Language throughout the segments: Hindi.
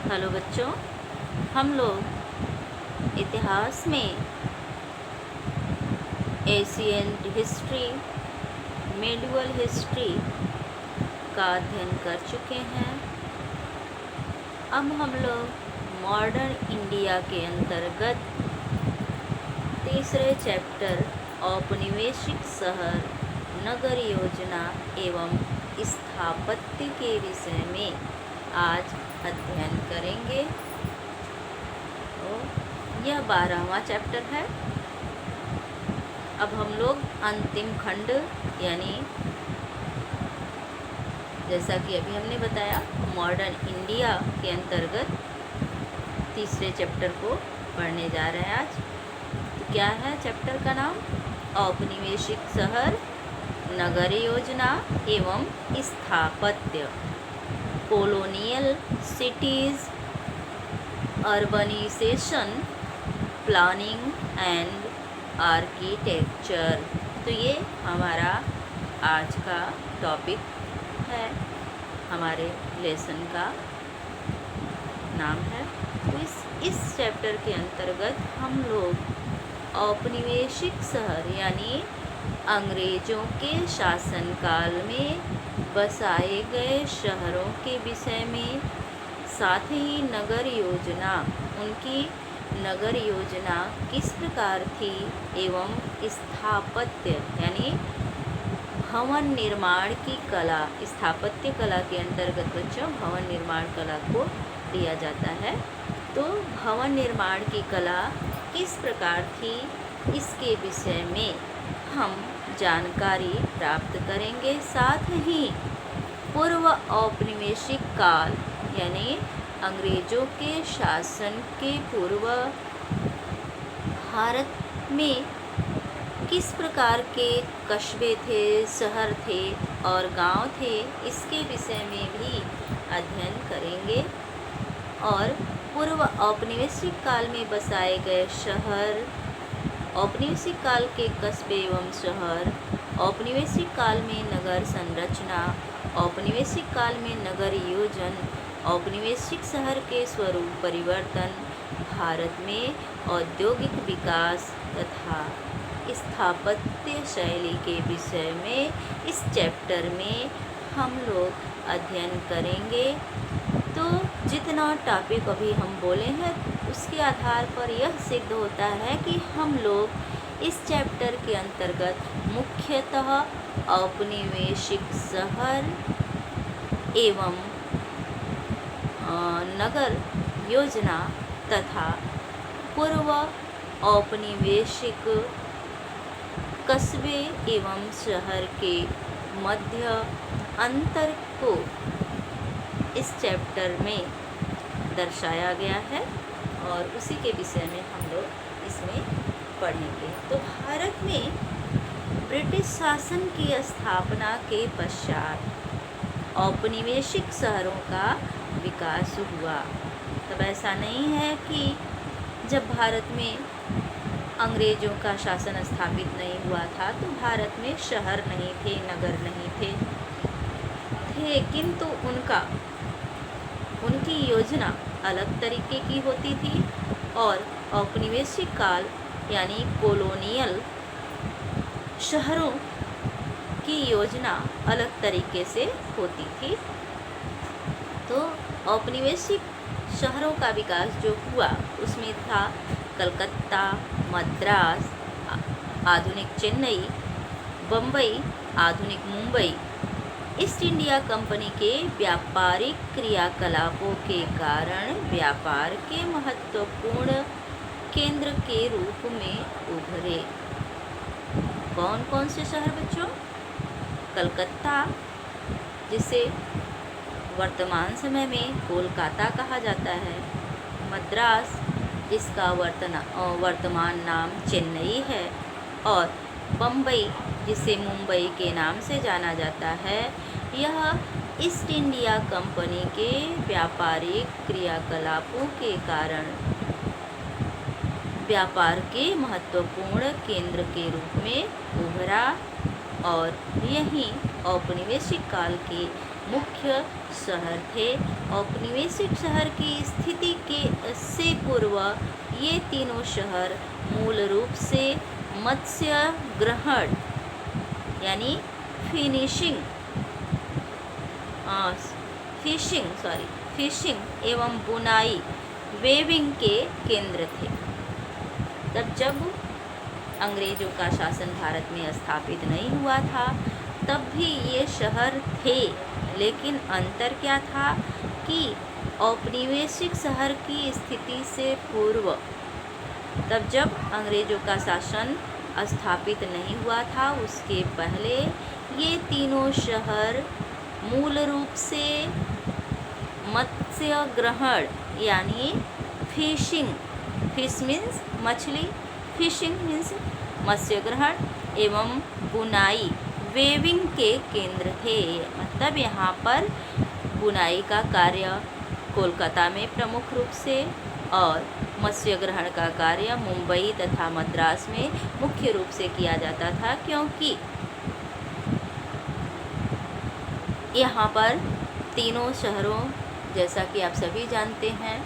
हेलो बच्चों, हम लोग इतिहास में एशियंट हिस्ट्री, मेडिवल हिस्ट्री का अध्ययन कर चुके हैं। अब हम लोग मॉडर्न इंडिया के अंतर्गत तीसरे चैप्टर औपनिवेशिक शहर, नगर योजना एवं स्थापत्य के विषय में आज अध्ययन करेंगे। तो यह 12वां चैप्टर है। अब हम लोग अंतिम खंड यानी जैसा कि अभी हमने बताया मॉडर्न इंडिया के अंतर्गत तीसरे चैप्टर को पढ़ने जा रहे हैं आज। तो क्या है चैप्टर का नाम? औपनिवेशिक शहर, नगर योजना एवं स्थापत्य, colonial cities, urbanization, planning and architecture. तो ये हमारा आज का टॉपिक है, हमारे लेसन का नाम है। तो इस चैप्टर के अंतर्गत हम लोग औपनिवेशिक शहर यानी अंग्रेज़ों के शासनकाल में बसाए गए शहरों के विषय में, साथ ही नगर योजना, उनकी नगर योजना किस प्रकार थी एवं स्थापत्य यानी भवन निर्माण की कला, स्थापत्य कला के अंतर्गत बच्चों भवन निर्माण कला को लिया जाता है। तो भवन निर्माण की कला किस प्रकार थी, इसके विषय में हम जानकारी प्राप्त करेंगे। साथ ही पूर्व औपनिवेशिक काल यानी अंग्रेज़ों के शासन के पूर्व भारत में किस प्रकार के कस्बे थे, शहर थे और गांव थे, इसके विषय में भी अध्ययन करेंगे। और पूर्व औपनिवेशिक काल में बसाए गए शहर, औपनिवेशिक काल के कस्बे एवं शहर, औपनिवेशिक काल में नगर संरचना, औपनिवेशिक काल में नगर योजन, औपनिवेशिक शहर के स्वरूप परिवर्तन, भारत में औद्योगिक विकास तथा स्थापत्य शैली के विषय में इस चैप्टर में हम लोग अध्ययन करेंगे। तो जितना टॉपिक अभी हम बोले हैं उसके आधार पर यह सिद्ध होता है कि हम लोग इस चैप्टर के अंतर्गत मुख्यतः औपनिवेशिक शहर एवं नगर योजना तथा पूर्व औपनिवेशिक कस्बे एवं शहर के मध्य अंतर को इस चैप्टर में दर्शाया गया है और उसी के विषय में हम लोग इसमें पढ़ेंगे। तो भारत में ब्रिटिश शासन की स्थापना के पश्चात औपनिवेशिक शहरों का विकास हुआ। तब ऐसा नहीं है कि जब भारत में अंग्रेज़ों का शासन स्थापित नहीं हुआ था तो भारत में शहर नहीं थे, नगर नहीं थे, किंतु उनकी योजना अलग तरीके की होती थी और औपनिवेशिक काल यानी कॉलोनियल शहरों की योजना अलग तरीके से होती थी। तो औपनिवेशिक शहरों का विकास जो हुआ उसमें था कलकत्ता, मद्रास, आधुनिक चेन्नई, बम्बई, आधुनिक मुंबई। ईस्ट इंडिया कंपनी के व्यापारिक क्रियाकलापों के कारण व्यापार के महत्वपूर्ण केंद्र के रूप में उभरे। कौन कौन से शहर बच्चों? कलकत्ता, जिसे वर्तमान समय में कोलकाता कहा जाता है, मद्रास जिसका वर्तमान नाम चेन्नई है, और बम्बई जिसे मुंबई के नाम से जाना जाता है। यह ईस्ट इंडिया कंपनी के व्यापारिक क्रियाकलापों के कारण व्यापार के महत्वपूर्ण केंद्र के रूप में उभरा और यही औपनिवेशिक काल के मुख्य शहर थे। औपनिवेशिक शहर की स्थिति के से पूर्व ये तीनों शहर मूल रूप से मत्स्य ग्रहण यानी फिशिंग एवं बुनाई वेविंग के केंद्र थे। तब जब अंग्रेजों का शासन भारत में स्थापित नहीं हुआ था तब भी ये शहर थे, लेकिन अंतर क्या था कि औपनिवेशिक शहर की स्थिति से पूर्व, तब जब अंग्रेजों का शासन स्थापित नहीं हुआ था उसके पहले ये तीनों शहर मूल रूप से मत्स्य ग्रहण यानी फिश मीन्स मछली, फिशिंग मीन्स मत्स्य ग्रहण एवं बुनाई वेविंग के केंद्र थे। मतलब यहाँ पर बुनाई का कार्य कोलकाता में प्रमुख रूप से और मत्स्य ग्रहण का कार्य मुंबई तथा मद्रास में मुख्य रूप से किया जाता था, क्योंकि यहाँ पर तीनों शहरों, जैसा कि आप सभी जानते हैं,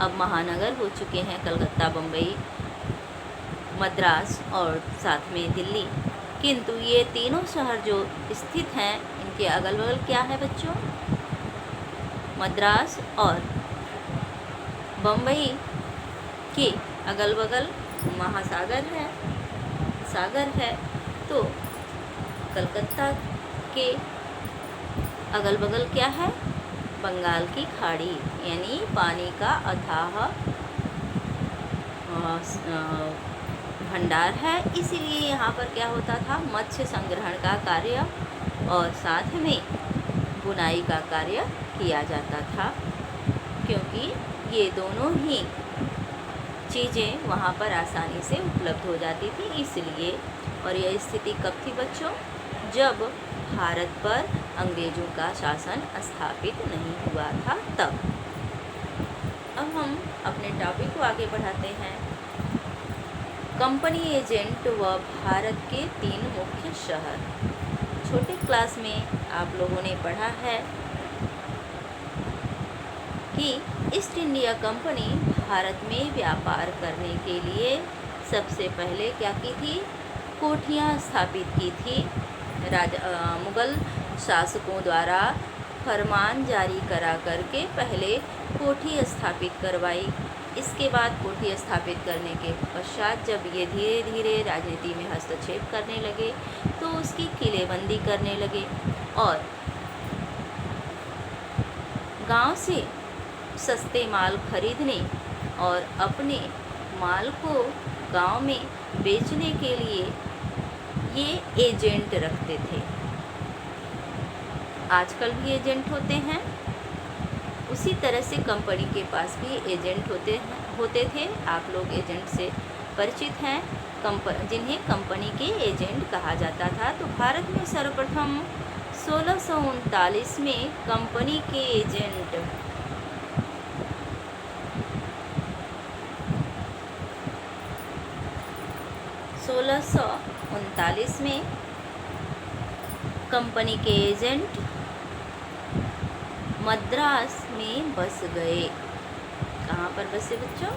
अब महानगर हो चुके हैं कलकत्ता, बम्बई, मद्रास और साथ में दिल्ली। किंतु ये तीनों शहर जो स्थित हैं इनके अगल बगल क्या है बच्चों? मद्रास और बम्बई के अगल बगल महासागर है, तो कलकत्ता के अगल बगल क्या है? बंगाल की खाड़ी यानी पानी का अथाह भंडार है। इसीलिए यहाँ पर क्या होता था? मत्स्य संग्रहण का कार्य और साथ में बुनाई का कार्य किया जाता था, क्योंकि ये दोनों ही चीज़ें वहाँ पर आसानी से उपलब्ध हो जाती थी, इसलिए। और यह स्थिति कब थी बच्चों? जब भारत पर अंग्रेजों का शासन स्थापित नहीं हुआ था तब। अब हम अपने टॉपिक को आगे बढ़ाते हैं। कंपनी एजेंट व भारत के 3 मुख्य शहर। छोटे क्लास में आप लोगों ने पढ़ा है कि ईस्ट इंडिया कंपनी भारत में व्यापार करने के लिए सबसे पहले क्या की थी? कोठियाँ स्थापित की थी। मुगल शासकों द्वारा फरमान जारी करा करके पहले कोठी स्थापित करवाई। इसके बाद कोठी स्थापित करने के पश्चात जब ये धीरे धीरे राजनीति में हस्तक्षेप करने लगे तो उसकी किलेबंदी करने लगे और गांव से सस्ते माल खरीदने और अपने माल को गांव में बेचने के लिए ये एजेंट रखते थे। आजकल भी एजेंट होते हैं, उसी तरह से कंपनी के पास भी एजेंट होते थे। आप लोग एजेंट से परिचित हैं, जिन्हें कंपनी के एजेंट कहा जाता था। तो भारत में सर्वप्रथम 1639 में कंपनी के एजेंट में कंपनी के एजेंट मद्रास में बस गए। कहाँ पर बसे बच्चों?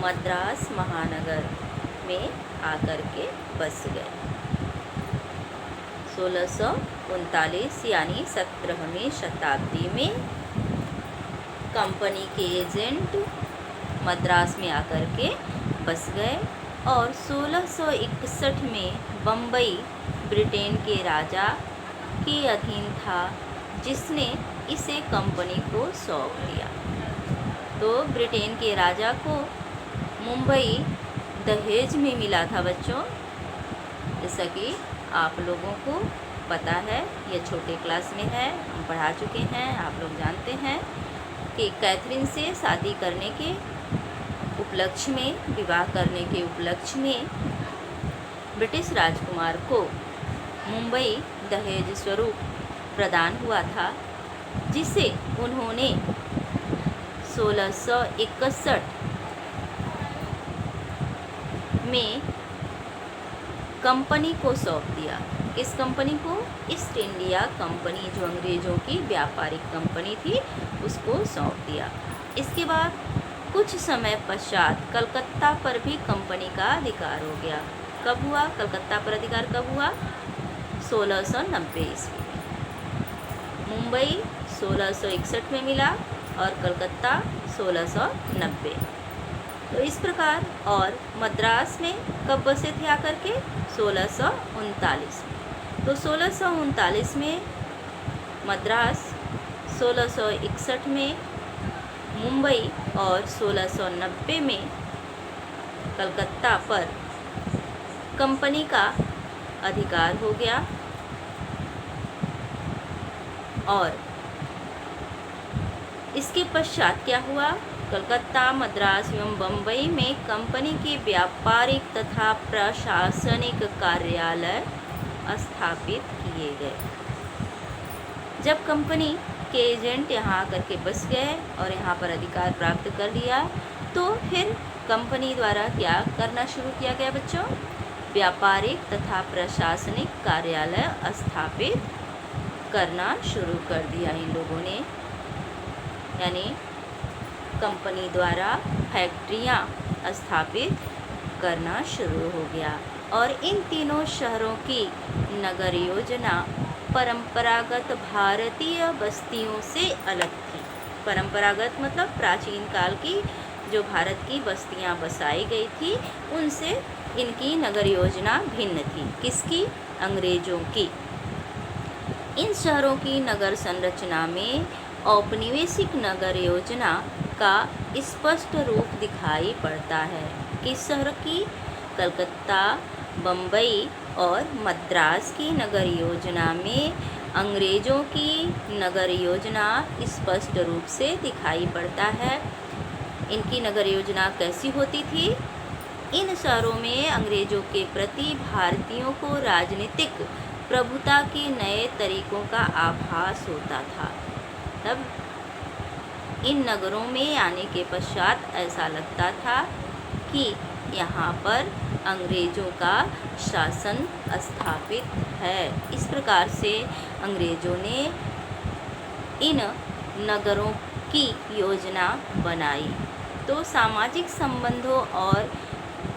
मद्रास महानगर में आकर के बस गए। 1639 यानी 17वीं शताब्दी में कंपनी के एजेंट मद्रास में आकर के बस गए और 1661 में बम्बई ब्रिटेन के राजा के अधीन था, जिसने इसे कंपनी को सौंप दिया। तो ब्रिटेन के राजा को मुंबई दहेज में मिला था बच्चों। जैसा कि आप लोगों को पता है, यह छोटे क्लास में है, हम पढ़ा चुके हैं, आप लोग जानते हैं कि कैथरीन से शादी करने के उपलक्ष्य में, विवाह करने के उपलक्ष्य में ब्रिटिश राजकुमार को मुंबई दहेज स्वरूप प्रदान हुआ था, जिसे उन्होंने 1661 में कंपनी को सौंप दिया। किस कंपनी को? ईस्ट इंडिया कंपनी, जो अंग्रेज़ों की व्यापारिक कंपनी थी, उसको सौंप दिया। इसके बाद कुछ समय पश्चात कलकत्ता पर भी कंपनी का अधिकार हो गया। कब हुआ कलकत्ता पर अधिकार? कब हुआ? 1690 ईस्वी में। मुंबई 1661 में मिला और कलकत्ता 1690। तो इस प्रकार, और मद्रास में कब बसे थे आकर के? 1639 में। तो 1639 में मद्रास, 1661 में मुंबई और 1690 में कलकत्ता पर कंपनी का अधिकार हो गया। और इसके पश्चात क्या हुआ? कलकत्ता, मद्रास एवं बम्बई में कंपनी के व्यापारिक तथा प्रशासनिक कार्यालय स्थापित किए गए। जब कंपनी के एजेंट यहाँ आकर के बस गए और यहाँ पर अधिकार प्राप्त कर लिया, तो फिर कंपनी द्वारा क्या करना शुरू किया गया बच्चों? व्यापारिक तथा प्रशासनिक कार्यालय स्थापित करना शुरू कर दिया इन लोगों ने। यानी कंपनी द्वारा फैक्ट्रियाँ स्थापित करना शुरू हो गया। और इन तीनों शहरों की नगर योजना परंपरागत भारतीय बस्तियों से अलग थी। परंपरागत मतलब प्राचीन काल की जो भारत की बस्तियां बसाई गई थी, उनसे इनकी नगर योजना भिन्न थी। किसकी? अंग्रेजों की। इन शहरों की नगर संरचना में औपनिवेशिक नगर योजना का स्पष्ट रूप दिखाई पड़ता है। किस शहर की? कलकत्ता, बम्बई और मद्रास की नगर योजना में अंग्रेज़ों की नगर योजना स्पष्ट रूप से दिखाई पड़ता है। इनकी नगर योजना कैसी होती थी? इन शहरों में अंग्रेज़ों के प्रति भारतीयों को राजनीतिक प्रभुता के नए तरीकों का आभास होता था। तब इन नगरों में आने के पश्चात ऐसा लगता था कि यहाँ पर अंग्रेज़ों का शासन स्थापित है। इस प्रकार से अंग्रेज़ों ने इन नगरों की योजना बनाई। तो सामाजिक संबंधों और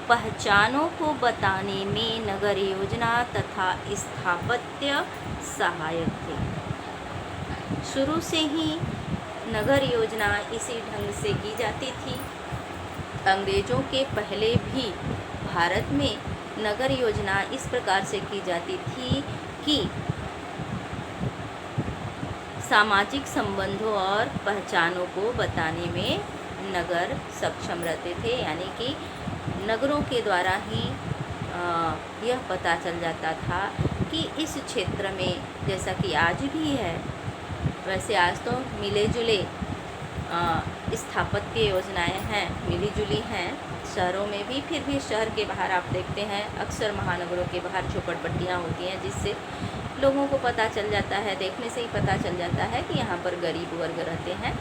पहचानों को बताने में नगर योजना तथा स्थापत्य सहायक थे। शुरू से ही नगर योजना इसी ढंग से की जाती थी। अंग्रेज़ों के पहले भी भारत में नगर योजना इस प्रकार से की जाती थी कि सामाजिक संबंधों और पहचानों को बताने में नगर सक्षम रहते थे। यानी कि नगरों के द्वारा ही यह पता चल जाता था कि इस क्षेत्र में, जैसा कि आज भी है, वैसे आज तो मिले जुले स्थापत्य योजनाएं हैं, मिली जुली हैं शहरों में भी। फिर भी शहर के बाहर आप देखते हैं अक्सर महानगरों के बाहर झोपड़पट्टियाँ होती हैं, जिससे लोगों को पता चल जाता है, देखने से ही पता चल जाता है कि यहाँ पर गरीब वर्ग रहते हैं।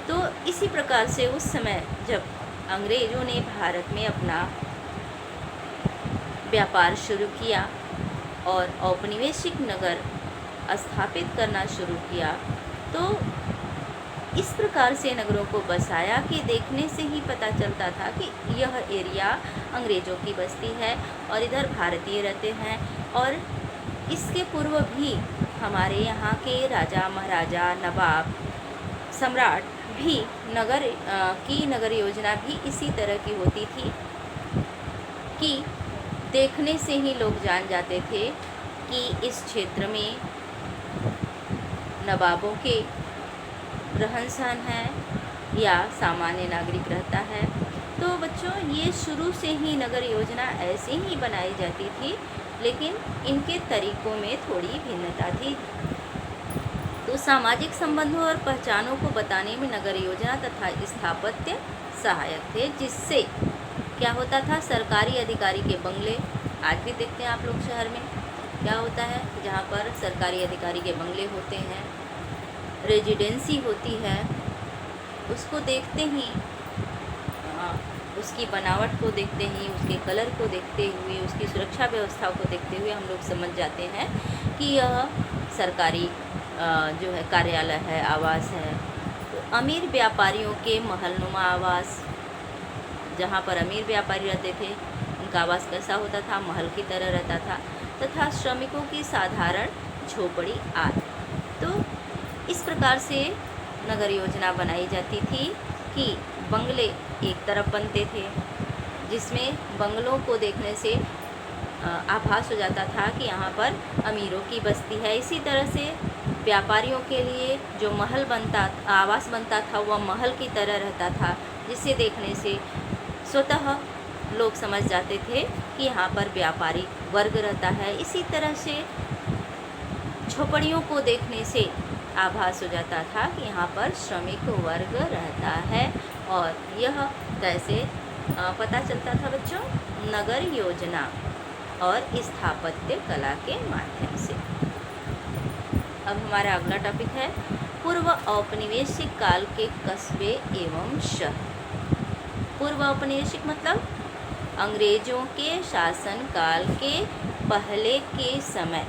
तो इसी प्रकार से उस समय जब अंग्रेज़ों ने भारत में अपना व्यापार शुरू किया और औपनिवेशिक नगर स्थापित करना शुरू किया, तो इस प्रकार से नगरों को बसाया कि देखने से ही पता चलता था कि यह एरिया अंग्रेज़ों की बस्ती है और इधर भारतीय रहते हैं। और इसके पूर्व भी हमारे यहाँ के राजा महाराजा, नवाब, सम्राट भी नगर योजना भी इसी तरह की होती थी कि देखने से ही लोग जान जाते थे कि इस क्षेत्र में नवाबों के रहन सहन है या सामान्य नागरिक रहता है। तो बच्चों, ये शुरू से ही नगर योजना ऐसे ही बनाई जाती थी, लेकिन इनके तरीकों में थोड़ी भिन्नता थी। तो सामाजिक संबंधों और पहचानों को बताने में नगर योजना तथा स्थापत्य सहायक थे। जिससे क्या होता था? सरकारी अधिकारी के बंगले, आज भी देखते हैं आप लोग शहर में क्या होता है, जहाँ पर सरकारी अधिकारी के बंगले होते हैं, रेजिडेंसी होती है, उसको देखते ही उसकी बनावट को देखते ही, उसके कलर को देखते हुए, उसकी सुरक्षा व्यवस्था को देखते हुए हम लोग समझ जाते हैं कि यह सरकारी जो है कार्यालय है, आवास है। तो अमीर व्यापारियों के महलनुमा आवास, जहाँ पर अमीर व्यापारी रहते थे उनका आवास कैसा होता था? महल की तरह रहता था। तथा श्रमिकों की साधारण झोपड़ी आदि। तो इस प्रकार से नगर योजना बनाई जाती थी कि बंगले एक तरफ बनते थे, जिसमें बंगलों को देखने से आभास हो जाता था कि यहाँ पर अमीरों की बस्ती है। इसी तरह से व्यापारियों के लिए जो महल बनता, आवास बनता था, वह महल की तरह रहता था, जिसे देखने से स्वतः लोग समझ जाते थे कि यहाँ पर व्यापारी वर्ग रहता है। इसी तरह से झोपड़ियों को देखने से आभास हो जाता था कि यहाँ पर श्रमिक वर्ग रहता है। और यह कैसे पता चलता था बच्चों? नगर योजना और स्थापत्य कला के माध्यम से। अब हमारा अगला टॉपिक है पूर्व औपनिवेशिक काल के कस्बे एवं शहर। पूर्व औपनिवेशिक मतलब अंग्रेजों के शासन काल के पहले के समय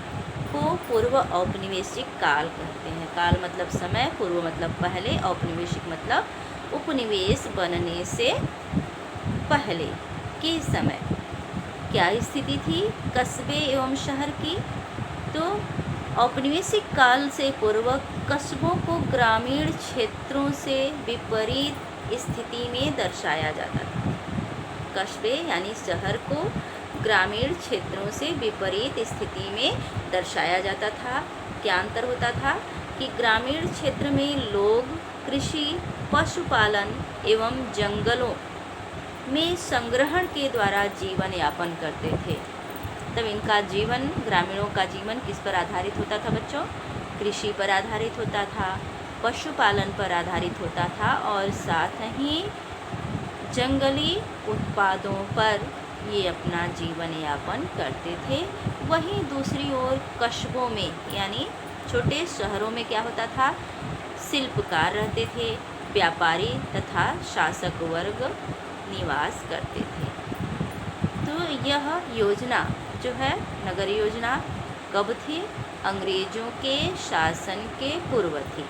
को पूर्व औपनिवेशिक काल कहते हैं। काल मतलब समय, पूर्व मतलब पहले, औपनिवेशिक मतलब उपनिवेश बनने से पहले के समय क्या स्थिति थी कस्बे एवं शहर की? तो औपनिवेशिक काल से पूर्व कस्बों को ग्रामीण क्षेत्रों से विपरीत स्थिति में दर्शाया जाता था। कस्बे यानी शहर को ग्रामीण क्षेत्रों से विपरीत स्थिति में दर्शाया जाता था। क्या अंतर होता था कि ग्रामीण क्षेत्र में लोग कृषि, पशुपालन एवं जंगलों में संग्रहण के द्वारा जीवन यापन करते थे। तब इनका जीवन, ग्रामीणों का जीवन किस पर आधारित होता था बच्चों? कृषि पर आधारित होता था, पशुपालन पर आधारित होता था और साथ ही जंगली उत्पादों पर ये अपना जीवन यापन करते थे। वहीं दूसरी ओर कस्बों में यानी छोटे शहरों में क्या होता था? शिल्पकार रहते थे, व्यापारी तथा शासक वर्ग निवास करते थे। तो यह योजना जो है नगर योजना कब थी? अंग्रेजों के शासन के पूर्व थी।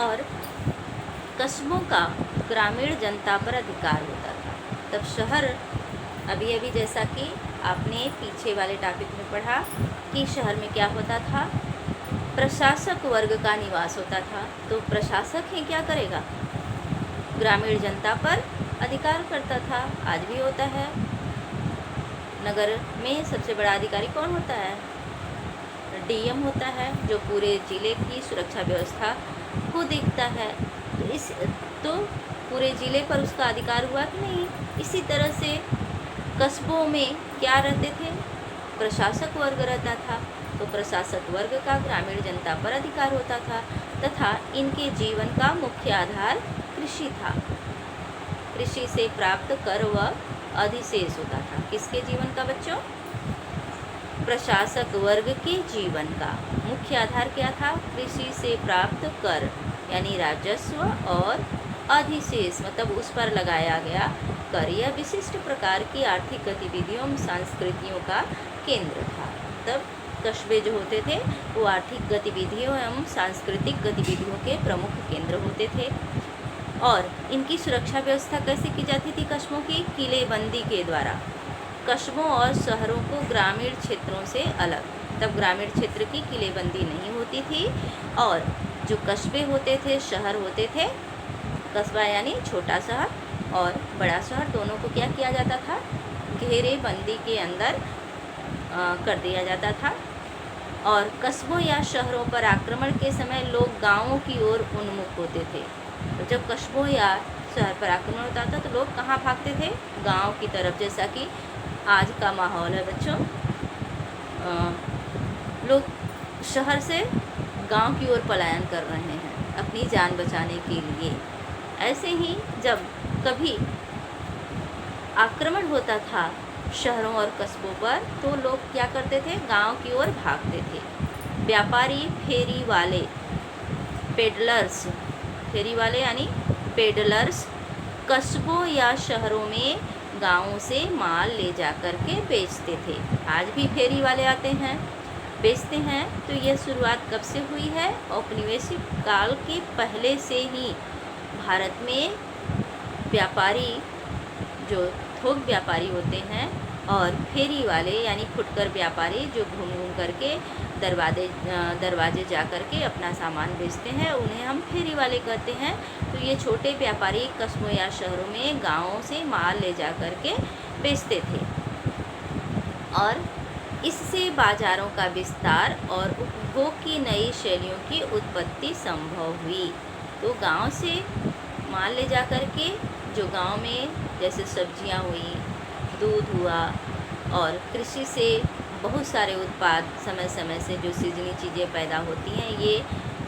और कस्बों का ग्रामीण जनता पर अधिकार होता था। तब शहर अभी अभी जैसा कि आपने पीछे वाले टॉपिक में पढ़ा कि शहर में क्या होता था? प्रशासक वर्ग का निवास होता था। तो प्रशासक ही क्या करेगा? ग्रामीण जनता पर अधिकार करता था। आज भी होता है। नगर में सबसे बड़ा अधिकारी कौन होता है? डीएम होता है, जो पूरे ज़िले की सुरक्षा व्यवस्था को देखता है। तो पूरे ज़िले पर उसका अधिकार हुआ कि नहीं? इसी तरह से कस्बों में क्या रहते थे? प्रशासक वर्ग रहता था। तो प्रशासक वर्ग का ग्रामीण जनता पर अधिकार होता था तथा इनके जीवन का मुख्य आधार कृषि था। कृषि से प्राप्त कर व अधिशेष होता था। किसके जीवन का बच्चों? प्रशासक वर्ग के जीवन का मुख्य आधार क्या था? कृषि से प्राप्त कर यानी राजस्व और अधिशेष मतलब उस पर लगाया गया कर। यह विशिष्ट प्रकार की आर्थिक गतिविधियों एवं संस्कृतियों का केंद्र था। तब कस्बे जो होते थे वो आर्थिक गतिविधियों एवं सांस्कृतिक गतिविधियों के प्रमुख केंद्र होते थे। और इनकी सुरक्षा व्यवस्था कैसे की जाती थी कस्बों की? किलेबंदी के द्वारा। कस्बों और शहरों को ग्रामीण क्षेत्रों से अलग। तब ग्रामीण क्षेत्र की किलेबंदी नहीं होती थी और जो कस्बे होते थे, शहर होते थे, कस्बा यानी छोटा शहर और बड़ा शहर, दोनों को क्या किया जाता था? घेरेबंदी के अंदर कर दिया जाता था। और कस्बों या शहरों पर आक्रमण के समय लोग गांवों की ओर उन्मुख होते थे। तो जब कस्बों या शहर पर आक्रमण होता था तो लोग कहाँ भागते थे? गांव की तरफ। जैसा कि आज का माहौल है बच्चों, लोग शहर से गांव की ओर पलायन कर रहे हैं अपनी जान बचाने के लिए। ऐसे ही जब कभी आक्रमण होता था शहरों और कस्बों पर, तो लोग क्या करते थे, गांव की ओर भागते थे। व्यापारी, फेरी वाले, पेडलर्स, फेरी वाले यानी पेडलर्स कस्बों या शहरों में गांवों से माल ले जा कर के बेचते थे। आज भी फेरी वाले आते हैं, बेचते हैं। तो यह शुरुआत कब से हुई है? औपनिवेशिक काल के पहले से ही भारत में व्यापारी, जो थोक व्यापारी होते हैं, और फेरी वाले यानी फुटकर व्यापारी जो घूम घूम करके दरवाजे जा कर के अपना सामान बेचते हैं, उन्हें हम फेरी वाले कहते हैं। तो ये छोटे व्यापारी कस्बों या शहरों में गांवों से माल ले जा कर के बेचते थे, और इससे बाज़ारों का विस्तार और उपभोग की नई शैलियों की उत्पत्ति संभव हुई। तो गांव से माल ले जा कर के, जो गांव में जैसे सब्जियां हुई, दूध हुआ, और कृषि से बहुत सारे उत्पाद समय समय से जो सीजनी चीज़ें पैदा होती हैं, ये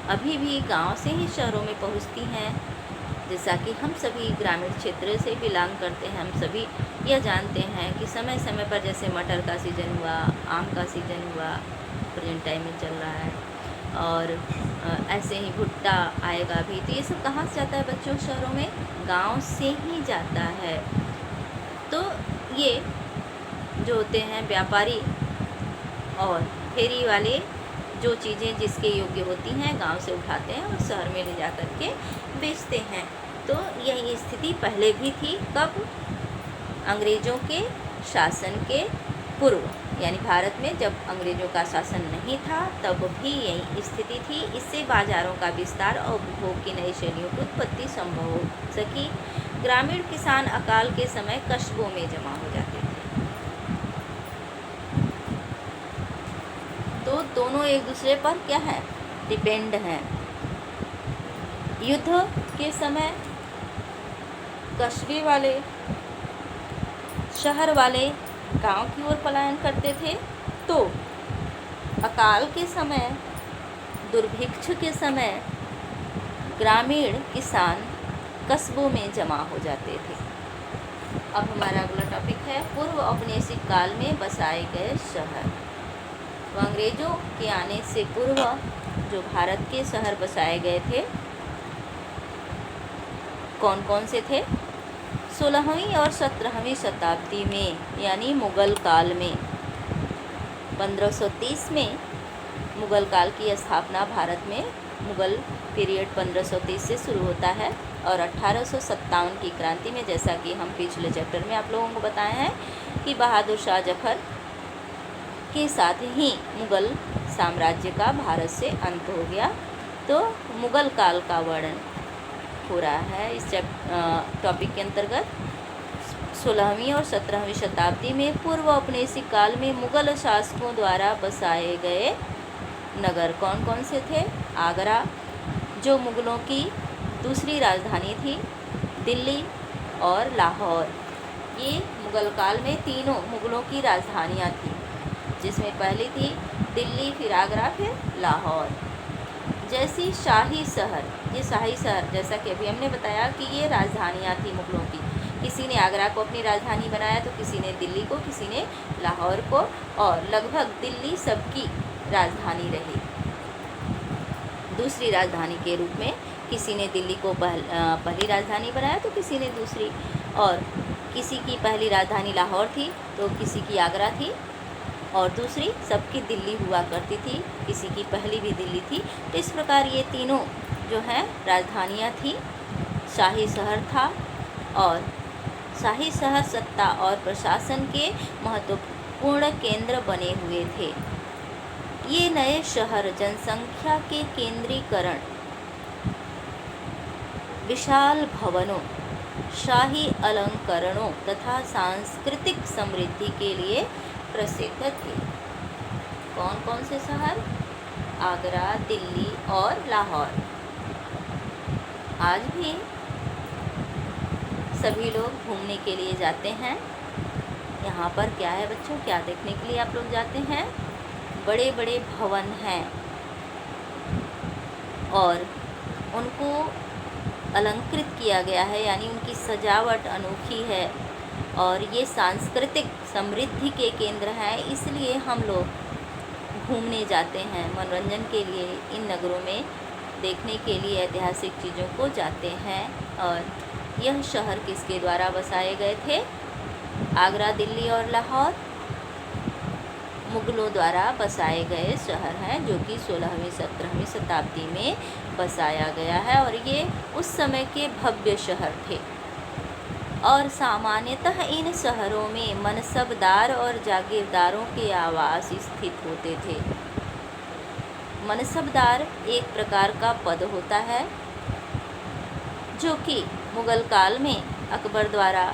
अभी भी गांव से ही शहरों में पहुंचती हैं। जैसा कि हम सभी ग्रामीण क्षेत्र से बिलोंग करते हैं, हम सभी यह जानते हैं कि समय समय पर जैसे मटर का सीज़न हुआ, आम का सीज़न हुआ, प्रेजेंट टाइम में चल रहा है, और ऐसे ही भुट्टा आएगा भी। तो ये सब कहाँ से जाता है बच्चों? शहरों में, गांव से ही जाता है। तो ये जो होते हैं व्यापारी और फेरी वाले, जो चीज़ें जिसके योग्य होती हैं गांव से उठाते हैं और शहर में ले जा कर के बेचते हैं। तो यही स्थिति पहले भी थी। कब? अंग्रेज़ों के शासन के पूर्व, यानी भारत में जब अंग्रेज़ों का शासन नहीं था तब भी यही स्थिति थी। इससे बाज़ारों का विस्तार और उपभोग की नई शैलियों की उत्पत्ति संभव हो सकी। ग्रामीण किसान अकाल के समय कस्बों में जमा हो जाते थे। तो दोनों एक दूसरे पर क्या है? डिपेंड हैं। युद्ध के समय कस्बे वाले, शहर वाले गांव की ओर पलायन करते थे। तो अकाल के समय, दुर्भिक्ष के समय ग्रामीण किसान कस्बों में जमा हो जाते थे। अब हमारा अगला टॉपिक है पूर्व औपनिवेशिक काल में बसाए गए शहर। तो अंग्रेज़ों के आने से पूर्व जो भारत के शहर बसाए गए थे, कौन कौन से थे? 16वीं और 17वीं शताब्दी में, यानी मुग़ल काल में। 1530 में मुग़ल काल की स्थापना भारत में, मुग़ल पीरियड 1530 से शुरू होता है, और 1857 की क्रांति में, जैसा कि हम पिछले चैप्टर में आप लोगों को बताए हैं कि बहादुर शाह जफर के साथ ही मुग़ल साम्राज्य का भारत से अंत हो गया। तो मुग़ल काल का वर्णन हो रहा है इस टॉपिक के अंतर्गत। 16वीं और 17वीं शताब्दी में पूर्व औपनिवेशिक काल में मुग़ल शासकों द्वारा बसाए गए नगर कौन कौन से थे? आगरा, जो मुग़लों की दूसरी राजधानी थी, दिल्ली और लाहौर। ये मुग़ल काल में तीनों मुग़लों की राजधानियाँ थीं, जिसमें पहली थी दिल्ली, फिर आगरा, फिर लाहौर। जैसी शाही शहर, ये शाही शहर जैसा कि अभी हमने बताया कि ये राजधानियाँ थी मुग़लों की। किसी ने आगरा को अपनी राजधानी बनाया, तो किसी ने दिल्ली को, किसी ने लाहौर को, और लगभग दिल्ली सबकी राजधानी रही। दूसरी राजधानी के रूप में किसी ने दिल्ली को पहली राजधानी बनाया, तो किसी ने दूसरी, और किसी की पहली राजधानी लाहौर थी, तो किसी की आगरा थी, और दूसरी सबकी दिल्ली हुआ करती थी, किसी की पहली भी दिल्ली थी। तो इस प्रकार ये तीनों जो हैं राजधानियाँ थी। शाही शहर था, और शाही शहर सत्ता और प्रशासन के महत्वपूर्ण केंद्र बने हुए थे। ये नए शहर जनसंख्या के केंद्रीकरण, विशाल भवनों, शाही अलंकरणों तथा सांस्कृतिक समृद्धि के लिए प्रसिद्ध थे। कौन कौन से शहर? आगरा, दिल्ली और लाहौर। आज भी सभी लोग घूमने के लिए जाते हैं। यहाँ पर क्या है बच्चों, क्या देखने के लिए आप लोग जाते हैं? बड़े बड़े भवन हैं, और उनको अलंकृत किया गया है, यानी उनकी सजावट अनोखी है। और ये सांस्कृतिक समृद्धि के केंद्र हैं, इसलिए हम लोग घूमने जाते हैं मनोरंजन के लिए। इन नगरों में देखने के लिए ऐतिहासिक चीज़ों को जाते हैं। और यह शहर किसके द्वारा बसाए गए थे? आगरा, दिल्ली और लाहौर मुगलों द्वारा बसाए गए शहर हैं, जो कि 16वीं 17वीं शताब्दी में बसाया गया है। और ये उस समय के भव्य शहर थे। और सामान्यतः इन शहरों में मनसबदार और जागीरदारों के आवास स्थित होते थे। मनसबदार एक प्रकार का पद होता है जो कि मुगल काल में अकबर द्वारा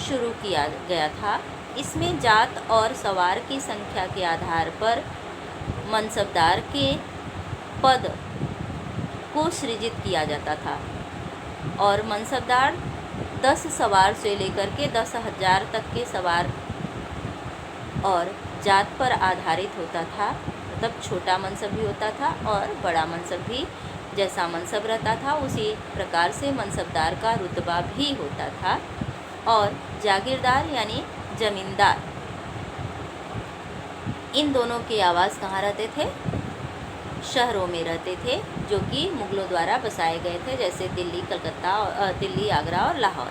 शुरू किया गया था। इसमें जात और सवार की संख्या के आधार पर मनसबदार के पद को सृजित किया जाता था। और मनसबदार 10 सवार से लेकर के 10,000 तक के सवार और जात पर आधारित होता था। मतलब छोटा मनसब भी होता था और बड़ा मनसब भी, जैसा मनसब रहता था उसी प्रकार से मनसबदार का रुतबा भी होता था। और जागीरदार यानी जमींदार, इन दोनों के आवास कहाँ रहते थे? शहरों में रहते थे, जो कि मुगलों द्वारा बसाए गए थे, जैसे दिल्ली, कलकत्ता, दिल्ली, आगरा और लाहौर।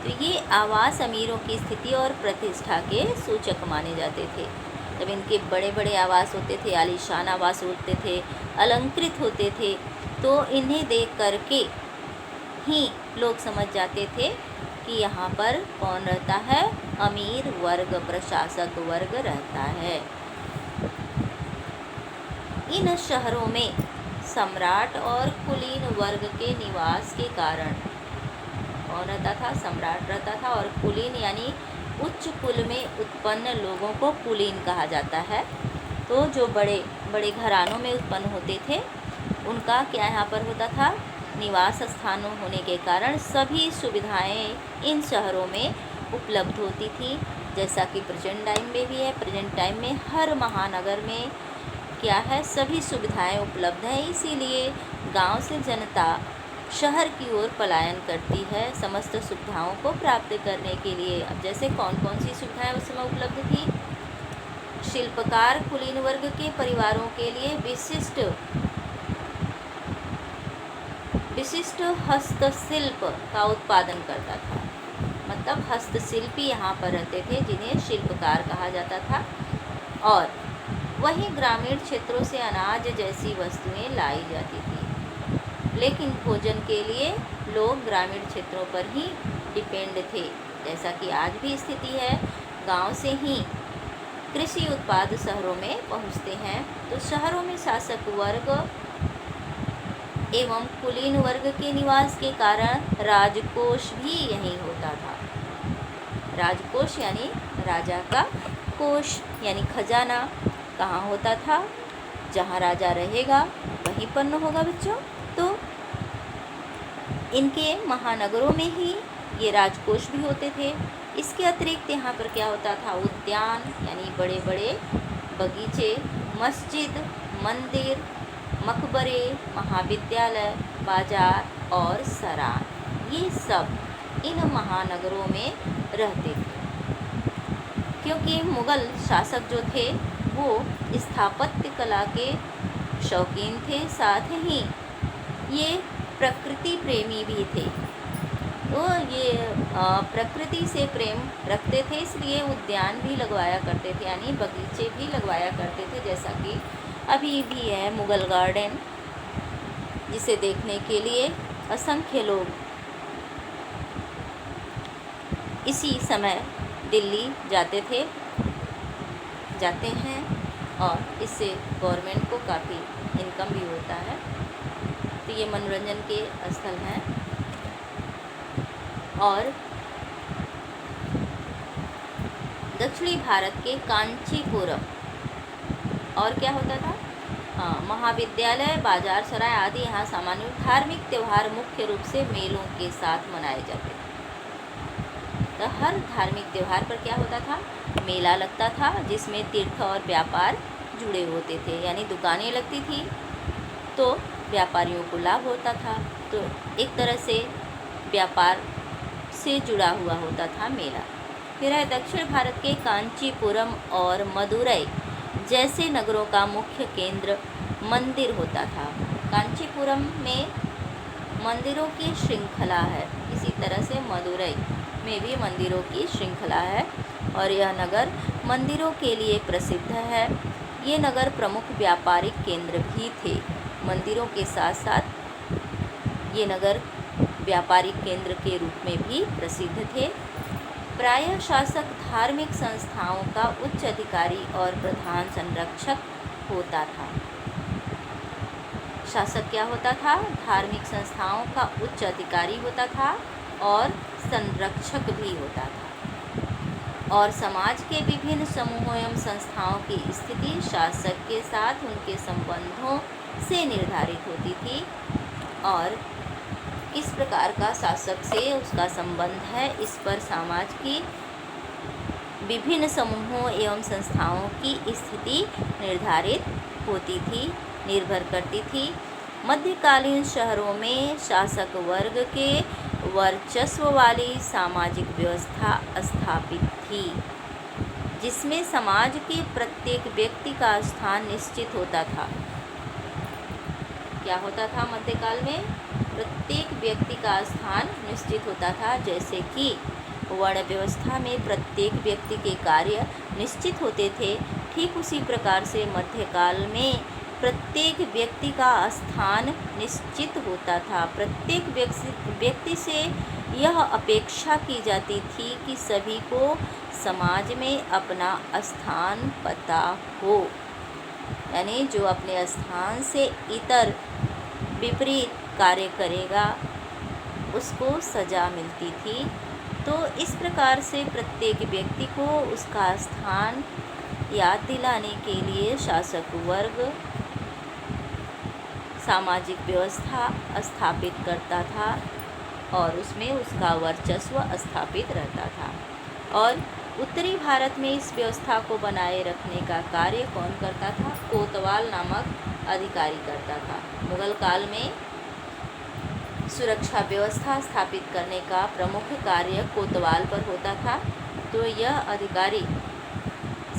तो ये आवास अमीरों की स्थिति और प्रतिष्ठा के सूचक माने जाते थे। जब इनके बड़े बड़े आवास होते थे, आलीशान आवास होते थे, अलंकृत होते थे, तो इन्हें देख करके ही लोग समझ जाते थे कि यहाँ पर कौन रहता है? अमीर वर्ग, प्रशासक वर्ग रहता है। इन शहरों में सम्राट और कुलीन वर्ग के निवास के कारण कौन रहता था? सम्राट रहता था। और कुलीन यानी उच्च कुल में उत्पन्न लोगों को कुलीन कहा जाता है। तो जो बड़े बड़े घरानों में उत्पन्न होते थे, उनका क्या यहाँ पर होता था? निवास स्थानों होने के कारण सभी सुविधाएं इन शहरों में उपलब्ध होती थी, जैसा कि प्रेजेंट टाइम में भी है। प्रेजेंट टाइम में हर महानगर में क्या है? सभी सुविधाएं उपलब्ध हैं। इसीलिए गांव से जनता शहर की ओर पलायन करती है समस्त सुविधाओं को प्राप्त करने के लिए। अब जैसे कौन कौन सी सुविधाएं उस समय उपलब्ध थी? शिल्पकार कुलीन वर्ग के परिवारों के लिए विशिष्ट हस्तशिल्प का उत्पादन करता था। मतलब हस्तशिल्पी यहाँ पर रहते थे, जिन्हें शिल्पकार कहा जाता था। और वहीं ग्रामीण क्षेत्रों से अनाज जैसी वस्तुएं लाई जाती थी, लेकिन भोजन के लिए लोग ग्रामीण क्षेत्रों पर ही डिपेंड थे, जैसा कि आज भी स्थिति है। गांव से ही कृषि उत्पाद शहरों में पहुंचते हैं। तो शहरों में शासक वर्ग एवं कुलीन वर्ग के निवास के कारण राजकोष भी यहीं होता था। राजकोष यानी राजा का कोष यानी खजाना कहाँ होता था? जहाँ राजा रहेगा वहीं पन्न होगा बच्चों। तो इनके महानगरों में ही ये राजकोष भी होते थे। इसके अतिरिक्त यहाँ पर क्या होता था? उद्यान यानी बड़े बड़े बगीचे, मस्जिद, मंदिर, मकबरे, महाविद्यालय, बाजार और सराय, ये सब इन महानगरों में रहते थे। क्योंकि मुगल शासक जो थे वो स्थापत्य कला के शौकीन थे, साथ ही ये प्रकृति प्रेमी भी थे। तो ये प्रकृति से प्रेम रखते थे, इसलिए उद्यान भी लगवाया करते थे, यानी बगीचे भी लगवाया करते थे, जैसा कि अभी भी है मुगल गार्डन, जिसे देखने के लिए असंख्य लोग इसी समय दिल्ली जाते हैं। और इससे गवर्नमेंट को काफ़ी इनकम भी होता है। तो ये मनोरंजन के स्थल हैं। और दक्षिणी भारत के कांचीपुरम और क्या होता था? महाविद्यालय, बाजार, सराय आदि यहाँ सामान्य धार्मिक त्यौहार मुख्य रूप से मेलों के साथ मनाए जाते थे। तो हर धार्मिक त्यौहार पर क्या होता था? मेला लगता था, जिसमें तीर्थ और व्यापार जुड़े होते थे, यानी दुकानें लगती थी तो व्यापारियों को लाभ होता था। तो एक तरह से व्यापार से जुड़ा हुआ होता था मेला। फिर है दक्षिण भारत के कांचीपुरम और मदुरई जैसे नगरों का मुख्य केंद्र मंदिर होता था। कांचीपुरम में मंदिरों की श्रृंखला है, इसी तरह से मदुरई में भी मंदिरों की श्रृंखला है और यह नगर मंदिरों के लिए प्रसिद्ध है। ये नगर प्रमुख व्यापारिक केंद्र भी थे। मंदिरों के साथ साथ ये नगर व्यापारिक केंद्र के रूप में भी प्रसिद्ध थे। प्रायः शासक धार्मिक संस्थाओं का उच्च अधिकारी और प्रधान संरक्षक होता था। शासक क्या होता था? धार्मिक संस्थाओं का उच्च अधिकारी होता था और संरक्षक भी होता था। और समाज के विभिन्न समूहों एवं संस्थाओं की स्थिति शासक के साथ उनके संबंधों से निर्धारित होती थी और किस प्रकार का शासक से उसका संबंध है, इस पर समाज की विभिन्न समूहों एवं संस्थाओं की स्थिति निर्धारित होती थी, निर्भर करती थी। मध्यकालीन शहरों में शासक वर्ग के वर्चस्व वाली सामाजिक व्यवस्था स्थापित थी, जिसमें समाज के प्रत्येक व्यक्ति का स्थान निश्चित होता था। क्या होता था मध्यकाल में? प्रत्येक व्यक्ति का स्थान निश्चित होता था। जैसे कि वर्ण व्यवस्था में प्रत्येक व्यक्ति के कार्य निश्चित होते थे, ठीक उसी प्रकार से मध्यकाल में प्रत्येक व्यक्ति का स्थान निश्चित होता था। प्रत्येक व्यक्ति से यह अपेक्षा की जाती थी कि सभी को समाज में अपना स्थान पता हो, यानी जो अपने स्थान से इतर विपरीत कार्य करेगा उसको सजा मिलती थी। तो इस प्रकार से प्रत्येक व्यक्ति को उसका स्थान याद दिलाने के लिए शासक वर्ग सामाजिक व्यवस्था स्थापित करता था और उसमें उसका वर्चस्व स्थापित रहता था। और उत्तरी भारत में इस व्यवस्था को बनाए रखने का कार्य कौन करता था? कोतवाल नामक अधिकारी करता था। मुगल काल में सुरक्षा व्यवस्था स्थापित करने का प्रमुख कार्य कोतवाल पर होता था। तो यह अधिकारी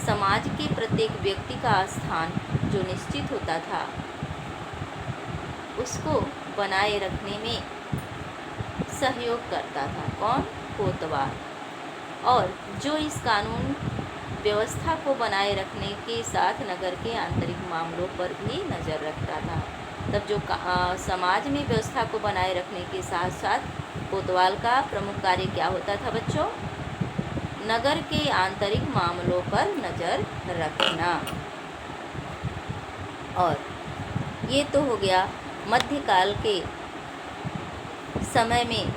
समाज के प्रत्येक व्यक्ति का स्थान जो निश्चित होता था उसको बनाए रखने में सहयोग करता था। कौन? कोतवाल। और जो इस कानून व्यवस्था को बनाए रखने के साथ नगर के आंतरिक मामलों पर भी नज़र रखता था। तब जो समाज में व्यवस्था को बनाए रखने के साथ साथ कोतवाल का प्रमुख कार्य क्या होता था बच्चों? नगर के आंतरिक मामलों पर नज़र रखना। और ये तो हो गया मध्यकाल के समय में,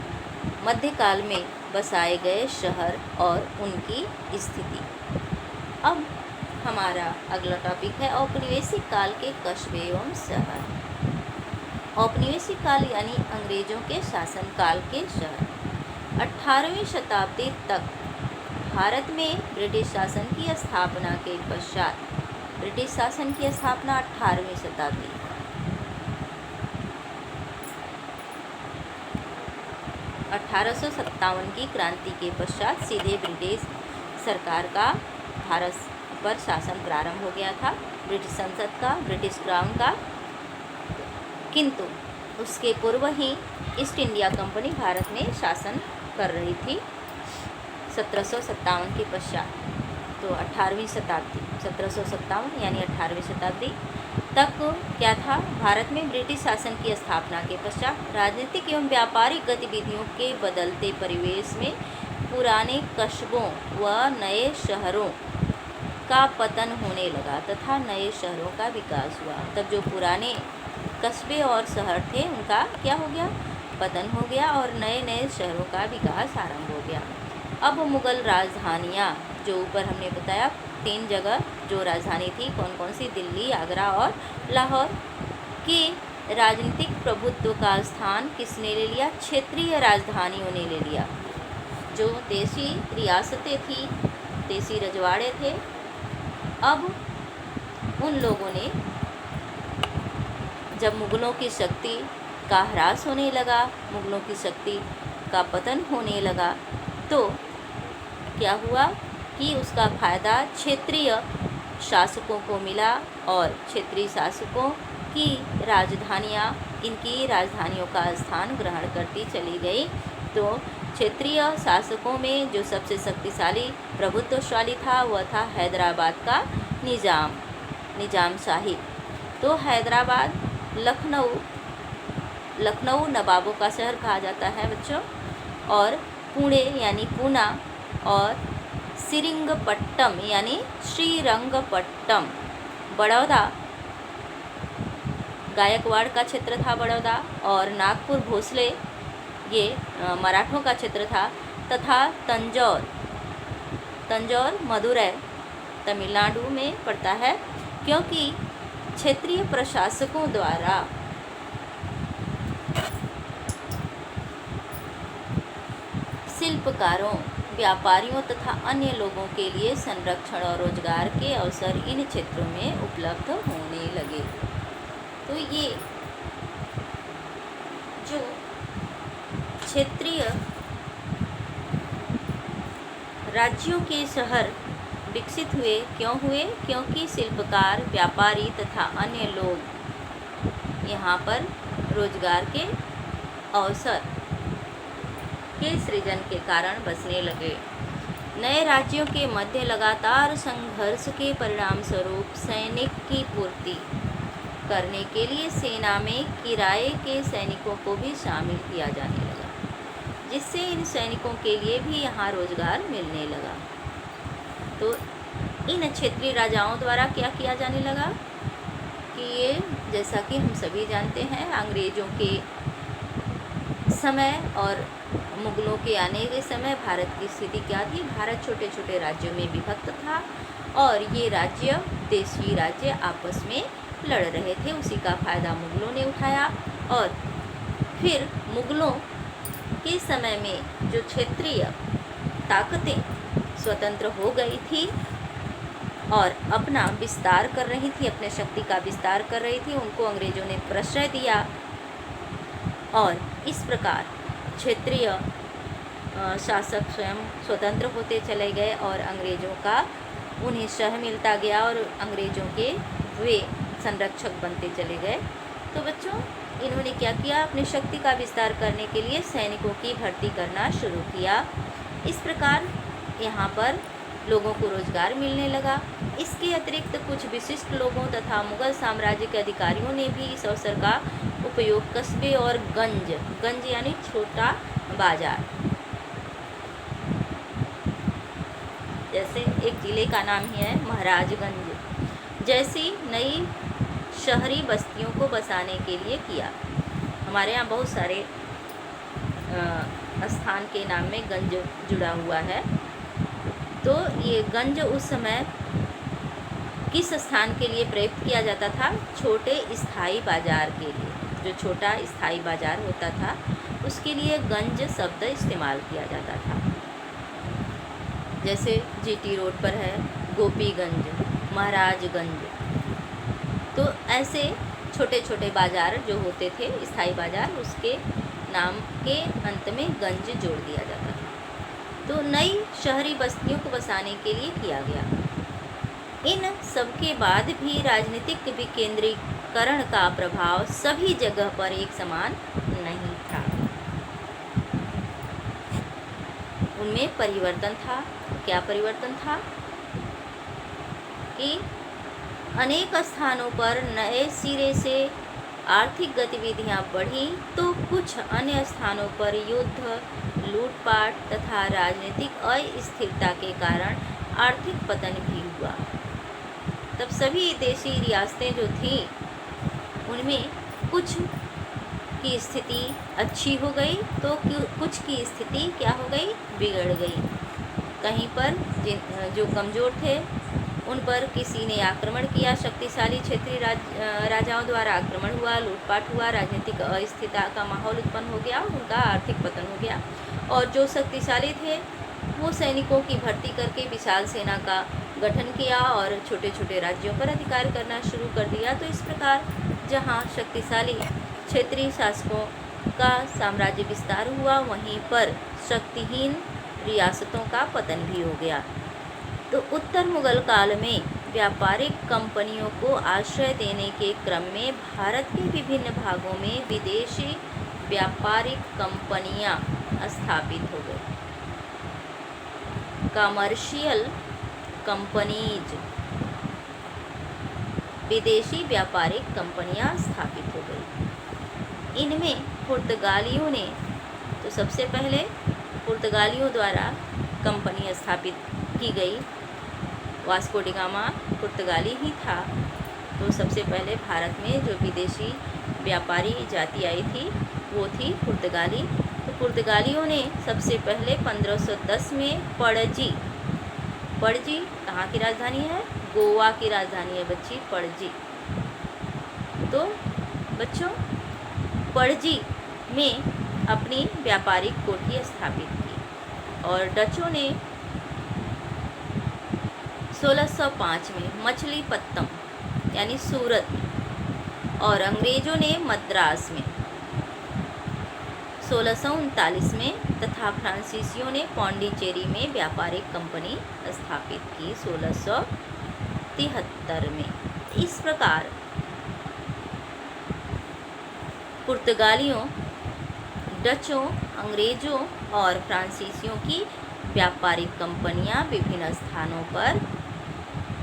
मध्यकाल में बसाए गए शहर और उनकी स्थिति। अब हमारा अगला टॉपिक है औपनिवेशिक काल के कस्बे एवं शहर। औपनिवेशिक काल यानी अंग्रेजों के शासनकाल के शहर। 18वीं शताब्दी तक भारत में ब्रिटिश शासन की स्थापना के पश्चात, ब्रिटिश शासन की स्थापना 18वीं शताब्दी, 1857 की क्रांति के पश्चात सीधे ब्रिटिश सरकार का भारत पर शासन प्रारंभ हो गया था, ब्रिटिश संसद का, ब्रिटिश क्राउन का। किंतु उसके पूर्व ही ईस्ट इंडिया कंपनी भारत में शासन कर रही थी 1757 के पश्चात। तो 18वीं शताब्दी, 1757 यानी 18वीं शताब्दी तक क्या था? भारत में ब्रिटिश शासन की स्थापना के पश्चात राजनीतिक एवं व्यापारिक गतिविधियों के बदलते परिवेश में पुराने कस्बों व नए शहरों का पतन होने लगा तथा नए शहरों का विकास हुआ। तब जो पुराने कस्बे और शहर थे उनका क्या हो गया? पतन हो गया और नए नए शहरों का विकास आरंभ हो गया। अब मुगल राजधानियाँ, जो ऊपर हमने बताया 3 जगह जो राजधानी थी, कौन कौन सी? दिल्ली, आगरा और लाहौर, के राजनीतिक प्रभुत्व का स्थान किसने ले लिया? क्षेत्रीय राजधानियों ने ले लिया। जो देशी रियासतें थी, देशी रजवाड़े थे, अब उन लोगों ने जब मुग़लों की शक्ति का ह्रास होने लगा, मुग़लों की शक्ति का पतन होने लगा तो क्या हुआ कि उसका फायदा क्षेत्रीय शासकों को मिला और क्षेत्रीय शासकों की राजधानियाँ इनकी राजधानियों का स्थान ग्रहण करती चली गई। तो क्षेत्रीय शासकों में जो सबसे शक्तिशाली प्रभुत्वशाली था वह था हैदराबाद का निजाम शाही। तो हैदराबाद लखनऊ नवाबों का शहर कहा जाता है बच्चों, और पुणे यानी पूना और श्रीरंगपट्टम यानी श्रीरंगपट्टम, बड़ौदा गायकवाड़ का क्षेत्र था बड़ौदा, और नागपुर भोसले ये मराठों का क्षेत्र था, तथा तंजौर मदुरै तमिलनाडु में पड़ता है, क्योंकि क्षेत्रीय प्रशासकों द्वारा शिल्पकारों, व्यापारियों तथा अन्य लोगों के लिए संरक्षण और रोजगार के अवसर इन क्षेत्रों में उपलब्ध होने लगे। तो ये जो क्षेत्रीय राज्यों के शहर विकसित हुए, क्यों हुए? क्योंकि शिल्पकार, व्यापारी तथा अन्य लोग यहाँ पर रोजगार के अवसर के सृजन के कारण बसने लगे। नए राज्यों के मध्य लगातार संघर्ष के परिणाम स्वरूप सैनिक की पूर्ति करने के लिए सेना में किराए के सैनिकों को भी शामिल किया जाने लगा, जिससे इन सैनिकों के लिए भी यहाँ रोजगार मिलने लगा। तो इन क्षेत्रीय राजाओं द्वारा क्या किया जाने लगा कि ये, जैसा कि हम सभी जानते हैं, अंग्रेज़ों के समय और मुगलों के आने के समय भारत की स्थिति क्या थी? भारत छोटे छोटे राज्यों में विभक्त था और ये राज्य, देशी राज्य आपस में लड़ रहे थे। उसी का फ़ायदा मुगलों ने उठाया और फिर मुगलों के समय में जो क्षेत्रीय ताकतें स्वतंत्र हो गई थी और अपना विस्तार कर रही थी, अपने शक्ति का विस्तार कर रही थी, उनको अंग्रेज़ों ने प्रश्रय दिया और इस प्रकार क्षेत्रीय शासक स्वयं स्वतंत्र होते चले गए और अंग्रेज़ों का उन्हें शह मिलता गया और अंग्रेज़ों के वे संरक्षक बनते चले गए। तो बच्चों, इन्होंने क्या किया? अपनी शक्ति का विस्तार करने के लिए सैनिकों की भर्ती करना शुरू किया। इस प्रकार यहाँ पर लोगों को रोजगार मिलने लगा। इसके अतिरिक्त कुछ विशिष्ट लोगों तथा मुगल साम्राज्य के अधिकारियों ने भी इस अवसर का उपयोग कस्बे और गंज यानी छोटा बाजार, जैसे एक ज़िले का नाम ही है महाराजगंज, जैसी नई शहरी बस्तियों को बसाने के लिए किया। हमारे यहाँ बहुत सारे स्थान के नाम में गंज जुड़ा हुआ है। तो ये गंज उस समय किस स्थान के लिए प्रयुक्त किया जाता था? छोटे स्थायी बाजार के लिए। जो छोटा स्थायी बाजार होता था उसके लिए गंज शब्द इस्तेमाल किया जाता था। जैसे जीटी रोड पर है गोपीगंज, महाराजगंज। तो ऐसे छोटे छोटे बाजार जो होते थे, स्थायी बाजार, उसके नाम के अंत में गंज जोड़ दिया जाता था। तो नई शहरी बस्तियों को बसाने के लिए किया गया। इन सब के बाद भी राजनीतिक विकेंद्रीकरण का प्रभाव सभी जगह पर एक समान नहीं था। उनमें परिवर्तन था। क्या परिवर्तन था? कि अनेक स्थानों पर नए सिरे से आर्थिक गतिविधियां बढ़ी तो कुछ अन्य स्थानों पर युद्ध, लूटपाट तथा राजनीतिक अस्थिरता के कारण आर्थिक पतन भी हुआ। तब सभी देशी रियासतें जो थीं उनमें कुछ की स्थिति अच्छी हो गई तो कुछ की स्थिति क्या हो गई? बिगड़ गई। कहीं पर जो कमज़ोर थे उन पर किसी ने आक्रमण किया, शक्तिशाली क्षेत्रीय राजाओं द्वारा आक्रमण हुआ, लूटपाट हुआ, राजनीतिक अस्थिरता का माहौल उत्पन्न हो गया, उनका आर्थिक पतन हो गया। और जो शक्तिशाली थे वो सैनिकों की भर्ती करके विशाल सेना का गठन किया और छोटे छोटे राज्यों पर अधिकार करना शुरू कर दिया। तो इस प्रकार जहाँ शक्तिशाली क्षेत्रीय शासकों का साम्राज्य विस्तार हुआ, वहीं पर शक्तिहीन रियासतों का पतन भी हो गया। तो उत्तर मुगल काल में व्यापारिक कंपनियों को आश्रय देने के क्रम में भारत के विभिन्न भागों में विदेशी व्यापारिक कंपनियां स्थापित हो गई। कमर्शियल कंपनीज, विदेशी व्यापारिक कंपनियां स्थापित हो गई। इनमें पुर्तगालियों ने, तो सबसे पहले पुर्तगालियों द्वारा कंपनी स्थापित की गई। वास्को डी गामा पुर्तगाली ही था। तो सबसे पहले भारत में जो विदेशी व्यापारी जाति आई थी वो थी पुर्तगाली। तो पुर्तगालियों ने सबसे पहले 1510 में पणजी कहाँ की राजधानी है? गोवा की राजधानी है बच्ची, पणजी। तो बच्चों, पणजी में अपनी व्यापारिक कोठी स्थापित की और डचों ने 1605 में मछलीपट्टनम यानी सूरत और अंग्रेजों ने मद्रास में 1639 में तथा फ्रांसीसियों ने पौंडीचेरी में व्यापारिक कंपनी स्थापित की 1673 में। इस प्रकार पुर्तगालियों, डचों, अंग्रेजों और फ्रांसीसियों की व्यापारिक कंपनियां विभिन्न स्थानों पर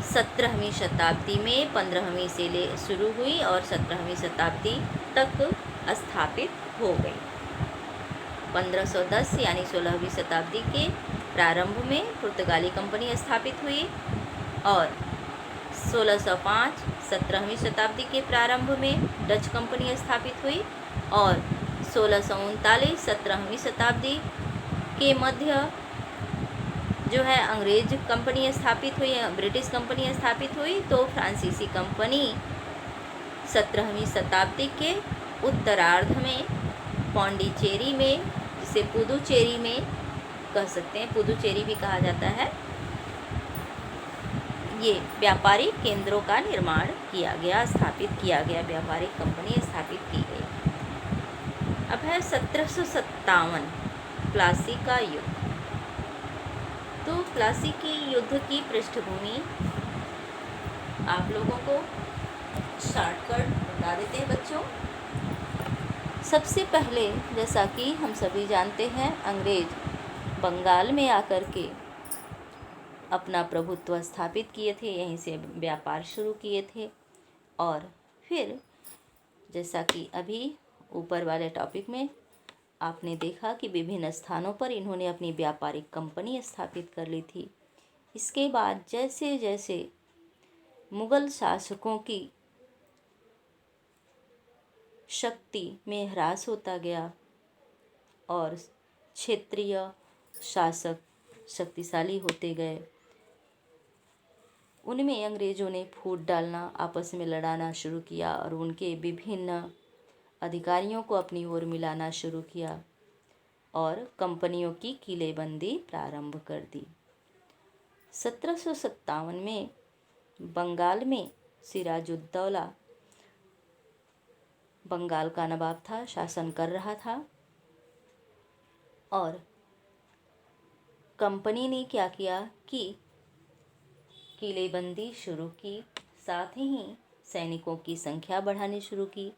17वीं शताब्दी में 15वीं से शुरू हुई और 17वीं शताब्दी तक स्थापित हो गई। 1510 यानी 16वीं शताब्दी के प्रारंभ में पुर्तगाली कंपनी स्थापित हुई और 1605 17वीं शताब्दी के प्रारंभ में डच कंपनी स्थापित हुई और 1639 17वीं शताब्दी के मध्य जो है अंग्रेज कंपनी स्थापित हुई, ब्रिटिश कंपनी स्थापित हुई। तो फ्रांसीसी कंपनी 17वीं शताब्दी के उत्तरार्ध में पौंडीचेरी में, जिसे पुदुचेरी में कह सकते हैं, पुदुचेरी भी कहा जाता है, ये व्यापारिक केंद्रों का निर्माण किया गया, स्थापित किया गया, व्यापारिक कंपनी स्थापित की गई। अब है 1757 प्लासी का युद्ध। तो प्लासी के युद्ध की पृष्ठभूमि आप लोगों को शॉर्टकट बता देते हैं बच्चों। सबसे पहले, जैसा कि हम सभी जानते हैं, अंग्रेज बंगाल में आकर के अपना प्रभुत्व स्थापित किए थे, यहीं से व्यापार शुरू किए थे और फिर जैसा कि अभी ऊपर वाले टॉपिक में आपने देखा कि विभिन्न स्थानों पर इन्होंने अपनी व्यापारिक कंपनी स्थापित कर ली थी। इसके बाद जैसे जैसे मुगल शासकों की शक्ति में ह्रास होता गया और क्षेत्रीय शासक शक्तिशाली होते गए, उनमें अंग्रेज़ों ने फूट डालना, आपस में लड़ाना शुरू किया और उनके विभिन्न अधिकारियों को अपनी ओर मिलाना शुरू किया और कंपनियों की किलेबंदी प्रारंभ कर दी। 1757 में बंगाल में सिराजुद्दौला बंगाल का नवाब था, शासन कर रहा था और कंपनी ने क्या किया कि किलेबंदी शुरू की, साथ ही सैनिकों की संख्या बढ़ानी शुरू की।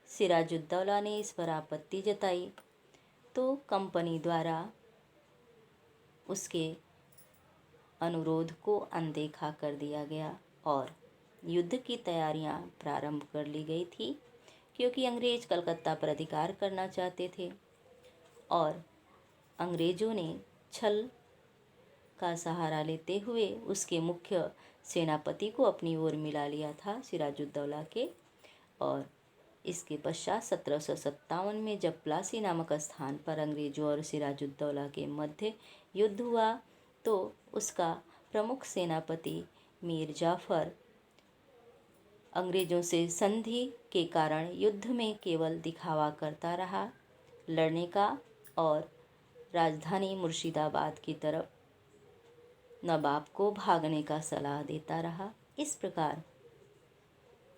सिराजुद्दौला ने इस पर आपत्ति जताई तो कंपनी द्वारा उसके अनुरोध को अनदेखा कर दिया गया और युद्ध की तैयारियां प्रारंभ कर ली गई थी, क्योंकि अंग्रेज कलकत्ता पर अधिकार करना चाहते थे और अंग्रेज़ों ने छल का सहारा लेते हुए उसके मुख्य सेनापति को अपनी ओर मिला लिया था, सिराजुद्दौला के। और इसके पश्चात 1757 में जब प्लासी नामक स्थान पर अंग्रेजों और सिराजुद्दौला के मध्य युद्ध हुआ तो उसका प्रमुख सेनापति मीर जाफ़र अंग्रेज़ों से संधि के कारण युद्ध में केवल दिखावा करता रहा, लड़ने का और राजधानी मुर्शिदाबाद की तरफ नवाब को भागने का सलाह देता रहा। इस प्रकार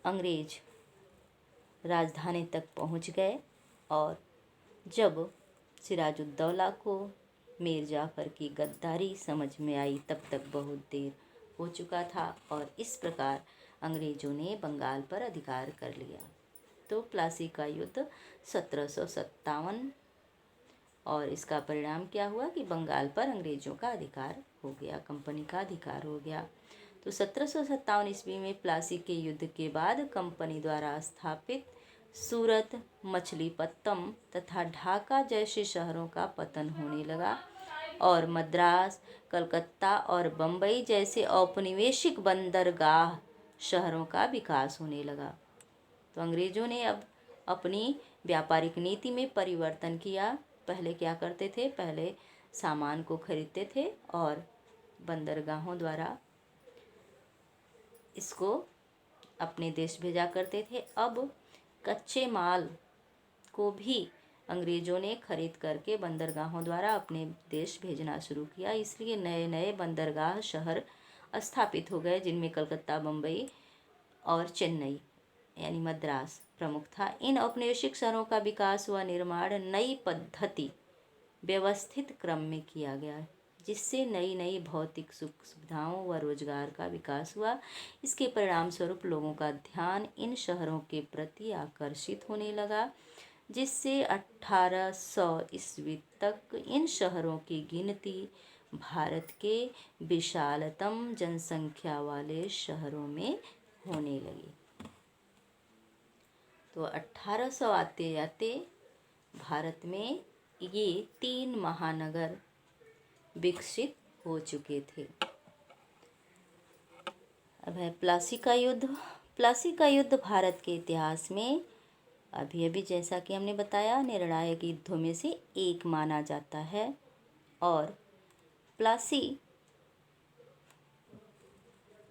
अंग्रेज राजधानी तक पहुंच गए और जब सिराजुद्दौला को मीर जाफ़र की गद्दारी समझ में आई तब तक बहुत देर हो चुका था और इस प्रकार अंग्रेज़ों ने बंगाल पर अधिकार कर लिया। तो प्लासी का युद्ध 1757 और इसका परिणाम क्या हुआ कि बंगाल पर अंग्रेज़ों का अधिकार हो गया, कंपनी का अधिकार हो गया। तो 1757 ईस्वी में प्लासी के युद्ध के बाद कंपनी द्वारा स्थापित सूरत, मछलीपत्तम तथा ढाका जैसे शहरों का पतन होने लगा और मद्रास, कलकत्ता और बम्बई जैसे औपनिवेशिक बंदरगाह शहरों का विकास होने लगा। तो अंग्रेज़ों ने अब अपनी व्यापारिक नीति में परिवर्तन किया। पहले क्या करते थे? पहले सामान को खरीदते थे और बंदरगाहों द्वारा इसको अपने देश भेजा करते थे। अब कच्चे माल को भी अंग्रेज़ों ने खरीद करके बंदरगाहों द्वारा अपने देश भेजना शुरू किया। इसलिए नए नए बंदरगाह शहर स्थापित हो गए, जिनमें कलकत्ता, बम्बई और चेन्नई यानी मद्रास प्रमुख था। इन औपनिवेशिक शहरों का विकास व निर्माण नई पद्धति व्यवस्थित क्रम में किया गया, जिससे नई नई भौतिक सुख सुविधाओं व रोजगार का विकास हुआ। इसके परिणाम स्वरूप लोगों का ध्यान इन शहरों के प्रति आकर्षित होने लगा, जिससे 1800 ईस्वी तक इन शहरों की गिनती भारत के विशालतम जनसंख्या वाले शहरों में होने लगी। तो 1800 आते आते भारत में ये 3 महानगर विकसित हो चुके थे। अब है प्लासी का युद्ध। प्लासी का युद्ध भारत के इतिहास में अभी जैसा कि हमने बताया निर्णायक युद्धों में से एक माना जाता है और प्लासी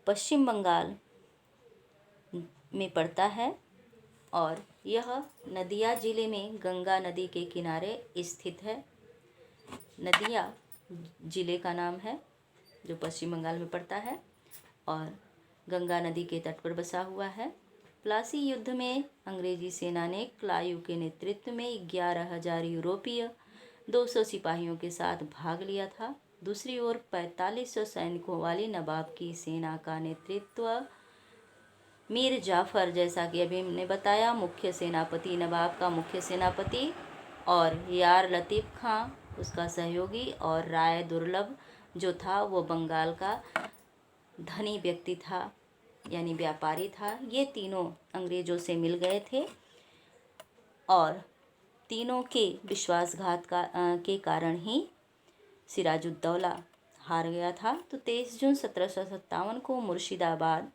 पश्चिम बंगाल में पड़ता है और यह नदिया जिले में गंगा नदी के किनारे स्थित है। नदिया जिले का नाम है जो पश्चिम बंगाल में पड़ता है और गंगा नदी के तट पर बसा हुआ है। प्लासी युद्ध में अंग्रेजी सेना ने क्लायू के नेतृत्व में 11,000 यूरोपीय 200 सिपाहियों के साथ भाग लिया था। दूसरी ओर 4500 सैनिकों वाली नवाब की सेना का नेतृत्व मीर जाफ़र, जैसा कि अभी हमने बताया, मुख्य सेनापति, नवाब का मुख्य सेनापति, और यार लतीफ़ खां उसका सहयोगी, और राय दुर्लभ जो था वो बंगाल का धनी व्यक्ति था यानी व्यापारी था। ये तीनों अंग्रेज़ों से मिल गए थे और तीनों के विश्वासघात के कारण ही सिराजुद्दौला हार गया था। तो 23 जून 1757 को मुर्शिदाबाद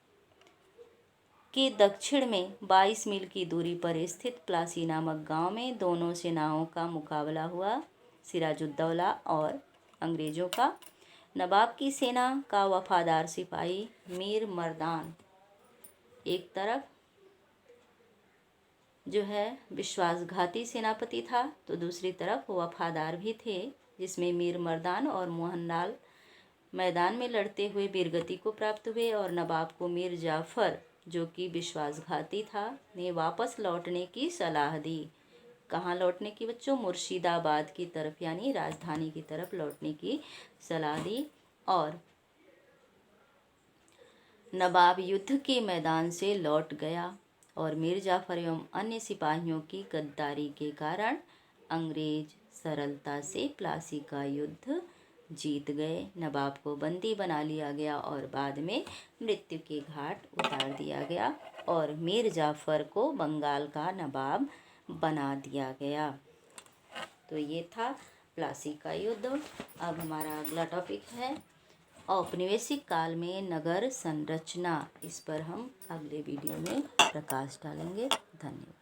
के दक्षिण में 22 मील की दूरी पर स्थित प्लासी नामक गांव में दोनों सेनाओं का मुकाबला हुआ, सिराजुद्दौला और अंग्रेज़ों का। नवाब की सेना का वफादार सिपाही मीर मर्दान एक तरफ जो है विश्वासघाती सेनापति था, तो दूसरी तरफ वफादार भी थे, जिसमें मीर मर्दान और मोहनलाल मैदान में लड़ते हुए वीरगति को प्राप्त हुए और नवाब को मीर जाफ़र जो कि विश्वासघाती था ने वापस लौटने की सलाह दी। कहाँ लौटने की बच्चों? मुर्शिदाबाद की तरफ यानी राजधानी की तरफ लौटने की सलाह दी और नवाब युद्ध के मैदान से लौट गया और मीर जाफ़र एवं अन्य सिपाहियों की गद्दारी के कारण अंग्रेज सरलता से प्लासी का युद्ध जीत गए। नवाब को बंदी बना लिया गया और बाद में मृत्यु के घाट उतार दिया गया और मीर जाफ़र को बंगाल का नवाब बना दिया गया। तो ये था प्लासी का युद्ध। अब हमारा अगला टॉपिक है औपनिवेशिक काल में नगर संरचना। इस पर हम अगले वीडियो में प्रकाश डालेंगे। धन्यवाद।